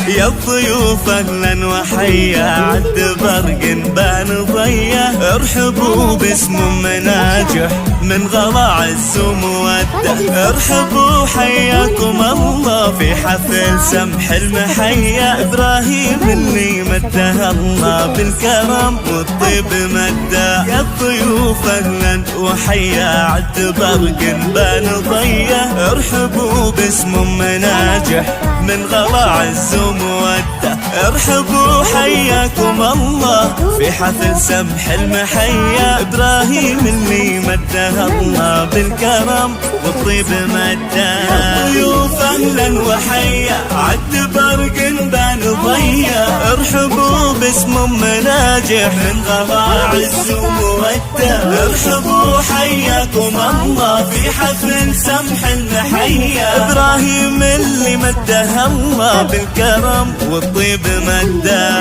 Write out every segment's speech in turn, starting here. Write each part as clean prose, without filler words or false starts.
يا الضيوف اهلا وحيا عد برق بان ضيا، ارحبوا باسم مناجح من غلا عز وموده، ارحبوا حياكم الله في حفل سمح المحيا، ابراهيم اللي مده الله بالكرم والطيب مده. يا الضيوف اهلا وحيا عد برق بان ضيا، ارحبوا باسم مناجح من غلا عز ومودة، ارحبوا حياكم الله في حفل سمح المحيا، ابراهيم اللي مده الله بالكرم والطيب مده. يا ضيوف اهلا وحيا عد برق بان ضيا، ارحبوا باسم مناجح من غلا عز ومودة، ارحبوا حياكم الله في حفل سمح المحيا، ابراهيم اللي مده الله بالكرم والطيب مده.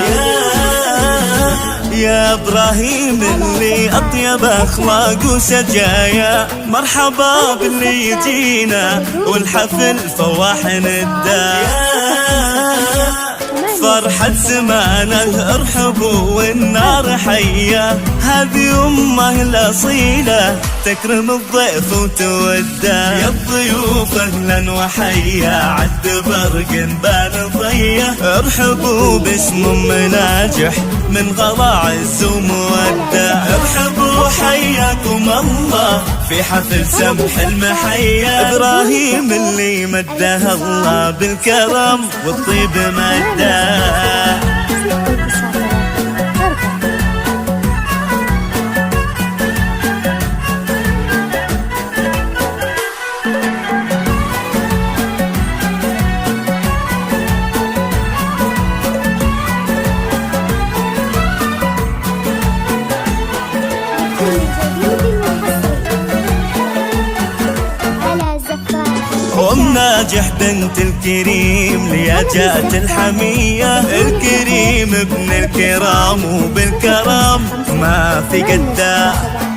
يا ابراهيم اللي اطيب اخلاق وسجايا، مرحبا باللي يجينا والحفل فواح نده، فرحة زمانه ارحبوا والنار حية، هذه امه الاصيلة تكرم الضيف وتوده. يا الضيوف اهلا وحيا عد برق بان ضيا، ارحبوا باسم مناجح من غلا عز وموده، ارحبوا حياكم الله في حفل سمح المحيا، ابراهيم اللي مده الله بالكرم والطيب مده. أم ناجح بنت الكريم ليا جاءت الحمية، الكريم ابن الكرام وبالكرم ما في قده،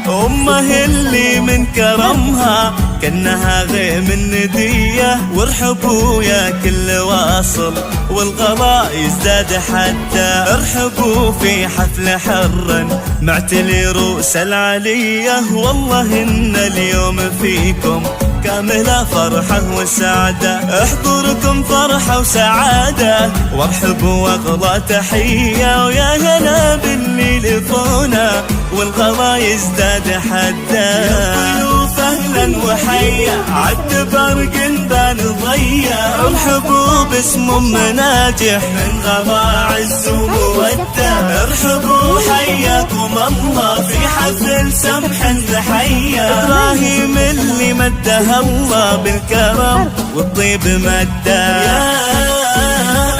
أمه اللي من كرمها كأنها غيم الندية، وارحبوا يا كل واصل والغلا يزداد حده، ارحبوا في حفل حر معتلي رؤوس العلية، والله إن اليوم فيكم كاملة فرحة وسعادة، احضركم فرحة وسعادة وارحبوا واغلى تحية، ويا هلا باللي لفونا والغلا يزداد حده. يا ضيوف اهلا وحيا عد برق بان ضيا، ارحبوا باسم مناجح من غلا عز وموده، ارحبوا حياكم الله في حفل سمح المحيا، ابراهيم اللي مده الله بالكرم والطيب مده.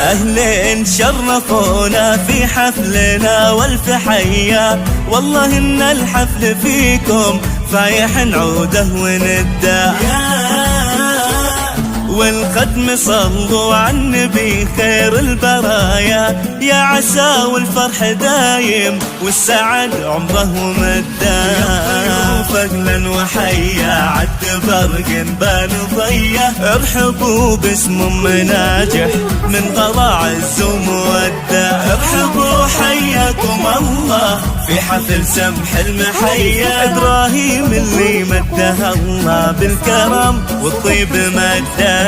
أهلين شرفونا في حفلنا والف حيا، والله إن الحفل فيكم فايح نعوده ونده، والختم صلوا على النبي خير البرايا، يا عسى والفرح دايم والسعد عمره ومده. اهلا وحيا عد برق بان ضيا، ارحبوا باسم مناجح من غلا عز وموده، ارحبوا حياكم الله في حفل سمح المحيا، ابراهيم اللي مده الله بالكرم والطيب مده.